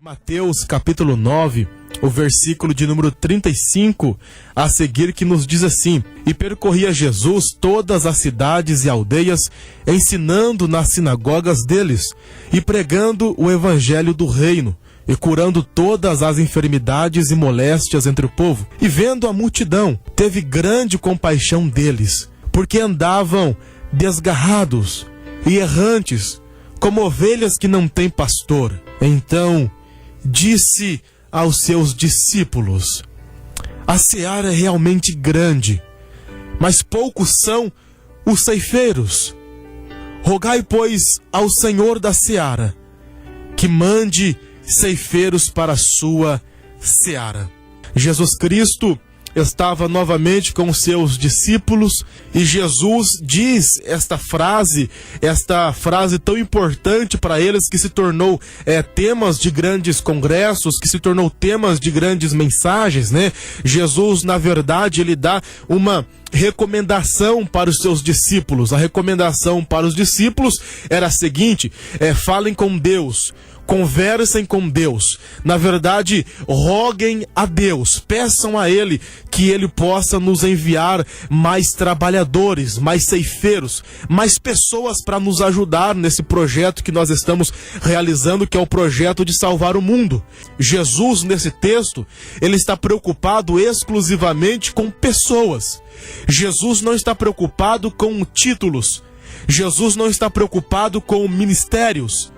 Mateus capítulo 9, o versículo de número 35 a seguir, que nos diz assim: E percorria Jesus todas as cidades e aldeias, ensinando nas sinagogas deles, e pregando o evangelho do reino, e curando todas as enfermidades e moléstias entre o povo. E vendo a multidão, teve grande compaixão deles, porque andavam desgarrados e errantes, como ovelhas que não têm pastor. Então disse aos seus discípulos: A seara é realmente grande, mas poucos são os ceifeiros. Rogai, pois, ao Senhor da seara, que mande ceifeiros para a sua seara. Jesus Cristo estava novamente com os seus discípulos, e Jesus diz esta frase tão importante para eles, que se tornou temas de grandes congressos, que se tornou temas de grandes mensagens, né? Jesus, na verdade, ele dá uma recomendação para os seus discípulos. A recomendação para os discípulos era a seguinte: falem com Deus, conversem com Deus. Na verdade, roguem a Deus, peçam a Ele que Ele possa nos enviar mais trabalhadores, mais ceifeiros, mais pessoas para nos ajudar nesse projeto que nós estamos realizando, que é o projeto de salvar o mundo. Jesus, nesse texto, ele está preocupado exclusivamente com pessoas. Jesus não está preocupado com títulos. Jesus não está preocupado com ministérios.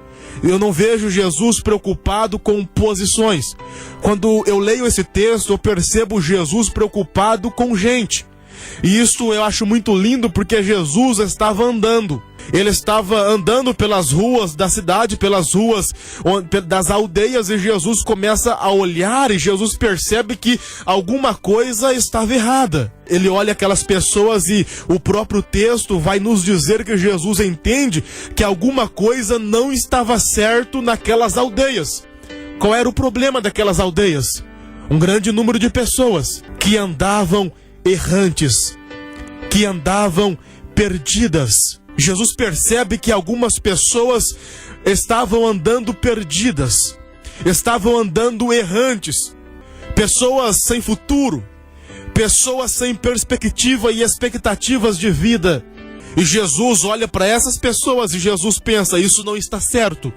Eu não vejo Jesus preocupado com posições. Quando eu leio esse texto, eu percebo Jesus preocupado com gente. E isso eu acho muito lindo, porque Jesus estava andando. Ele estava andando pelas ruas da cidade, pelas ruas das aldeias, e Jesus começa a olhar, e Jesus percebe que alguma coisa estava errada. Ele olha aquelas pessoas, e o próprio texto vai nos dizer que Jesus entende que alguma coisa não estava certo naquelas aldeias. Qual era o problema daquelas aldeias? Um grande número de pessoas que andavam errantes, que andavam perdidas. Jesus percebe que algumas pessoas estavam andando perdidas, estavam andando errantes, pessoas sem futuro, pessoas sem perspectiva e expectativas de vida. E Jesus olha para essas pessoas e Jesus pensa: isso não está certo,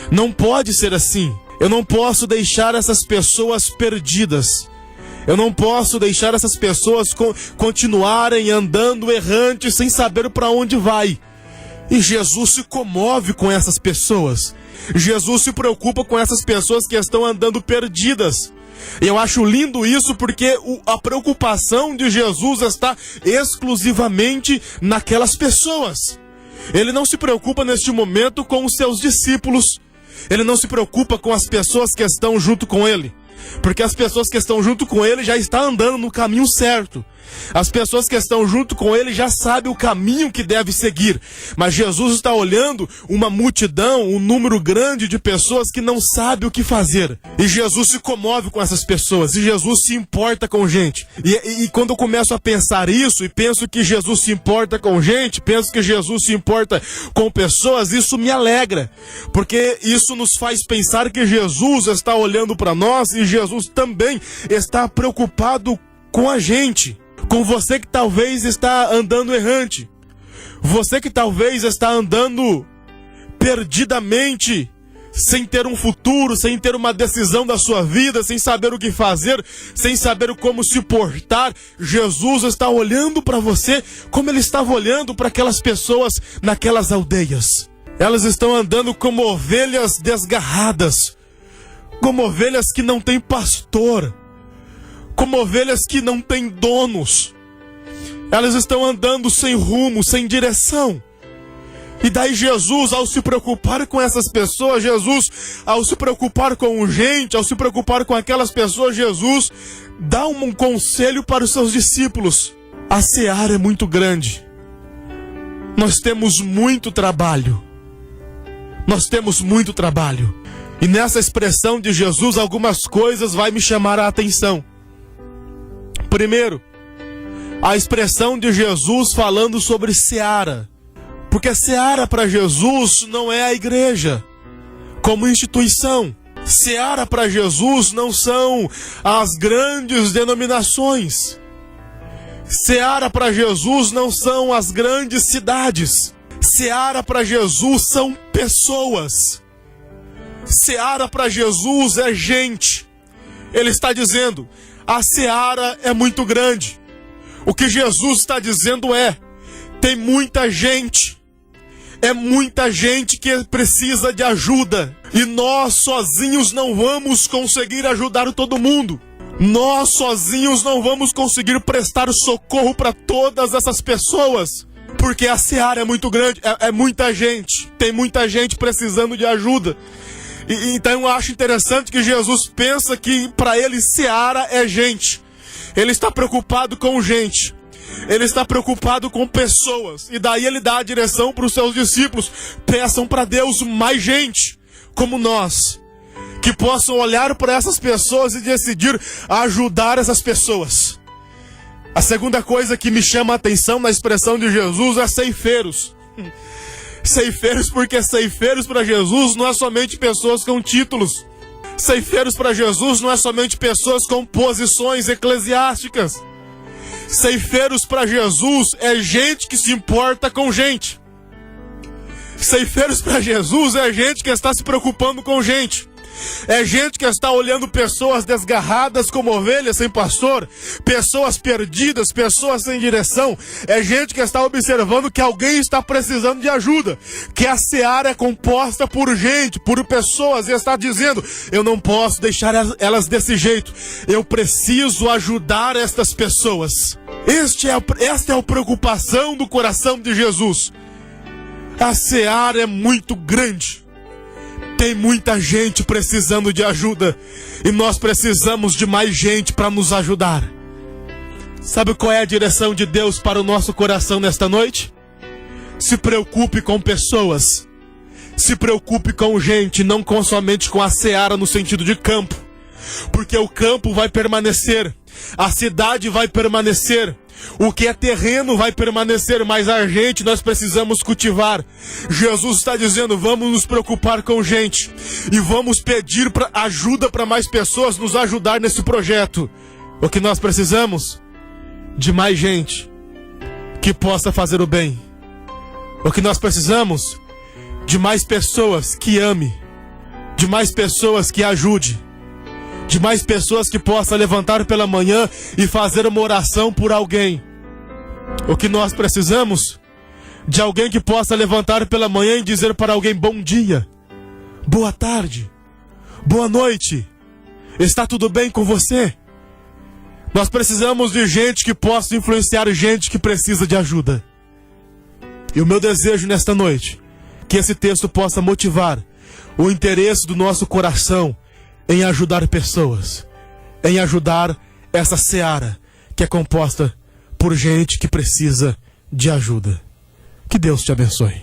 não pode ser assim. Eu não posso deixar essas pessoas perdidas. Eu não posso deixar essas pessoas continuarem andando errantes, sem saber para onde vai. E Jesus se comove com essas pessoas. Jesus se preocupa com essas pessoas que estão andando perdidas. E eu acho lindo isso, porque a preocupação de Jesus está exclusivamente naquelas pessoas. Ele não se preocupa neste momento com os seus discípulos. Ele não se preocupa com as pessoas que estão junto com ele, porque as pessoas que estão junto com ele já estão andando no caminho certo. As pessoas que estão junto com ele já sabem o caminho que deve seguir. Mas Jesus está olhando uma multidão, um número grande de pessoas que não sabem o que fazer. E Jesus se comove com essas pessoas. E Jesus se importa com gente. E quando eu começo a pensar isso, e penso que Jesus se importa com gente, penso que Jesus se importa com pessoas, isso me alegra. Porque isso nos faz pensar que Jesus está olhando para nós, e Jesus também está preocupado com a gente. Com você que talvez está andando errante, você que talvez está andando perdidamente, sem ter um futuro, sem ter uma decisão da sua vida, sem saber o que fazer, sem saber como se portar. Jesus está olhando para você como ele estava olhando para aquelas pessoas naquelas aldeias. Elas estão andando como ovelhas desgarradas, como ovelhas que não têm pastor, como ovelhas que não têm donos. Elas estão andando sem rumo, sem direção. E daí Jesus, ao se preocupar com essas pessoas, Jesus, ao se preocupar com gente, ao se preocupar com aquelas pessoas, Jesus dá um conselho para os seus discípulos. A seara é muito grande. Nós temos muito trabalho. Nós temos muito trabalho. E nessa expressão de Jesus, algumas coisas vai me chamar a atenção. Primeiro, a expressão de Jesus falando sobre seara. Porque seara para Jesus não é a igreja como instituição. Seara para Jesus não são as grandes denominações. Seara para Jesus não são as grandes cidades. Seara para Jesus são pessoas. Seara para Jesus é gente. Ele está dizendo, a seara é muito grande. O que Jesus está dizendo tem muita gente. É muita gente que precisa de ajuda. E nós sozinhos não vamos conseguir ajudar todo mundo. Nós sozinhos não vamos conseguir prestar socorro para todas essas pessoas. Porque a seara é muito grande, é muita gente. Tem muita gente precisando de ajuda. Então eu acho interessante que Jesus pensa que para ele seara é gente. Ele está preocupado com gente. Ele está preocupado com pessoas. E daí ele dá a direção para os seus discípulos. Peçam para Deus mais gente, como nós, que possam olhar para essas pessoas e decidir ajudar essas pessoas. A segunda coisa que me chama a atenção na expressão de Jesus é ceifeiros. Ceifeiros, porque ceifeiros para Jesus não é somente pessoas com títulos. Ceifeiros para Jesus não é somente pessoas com posições eclesiásticas. Ceifeiros para Jesus é gente que se importa com gente. Ceifeiros para Jesus é gente que está se preocupando com gente. É gente que está olhando pessoas desgarradas como ovelhas sem pastor, pessoas perdidas, pessoas sem direção. É gente que está observando que alguém está precisando de ajuda, que a seara é composta por gente, por pessoas, e está dizendo, eu não posso deixar elas desse jeito, eu preciso ajudar estas pessoas. Esta é a preocupação do coração de Jesus. A seara é muito grande. Tem muita gente precisando de ajuda. E nós precisamos de mais gente para nos ajudar. Sabe qual é a direção de Deus para o nosso coração nesta noite? Se preocupe com pessoas. Se preocupe com gente, não somente com a seara no sentido de campo. Porque o campo vai permanecer. A cidade vai permanecer. O que é terreno vai permanecer, mas a gente nós precisamos cultivar. Jesus está dizendo, vamos nos preocupar com gente. E vamos pedir ajuda para mais pessoas nos ajudar nesse projeto. O que nós precisamos? De mais gente que possa fazer o bem. O que nós precisamos? De mais pessoas que ame. De mais pessoas que ajude. De mais pessoas que possam levantar pela manhã e fazer uma oração por alguém. O que nós precisamos? De alguém que possa levantar pela manhã e dizer para alguém, bom dia, boa tarde, boa noite, está tudo bem com você? Nós precisamos de gente que possa influenciar gente que precisa de ajuda. E o meu desejo nesta noite, que esse texto possa motivar o interesse do nosso coração em ajudar pessoas, em ajudar essa seara que é composta por gente que precisa de ajuda. Que Deus te abençoe.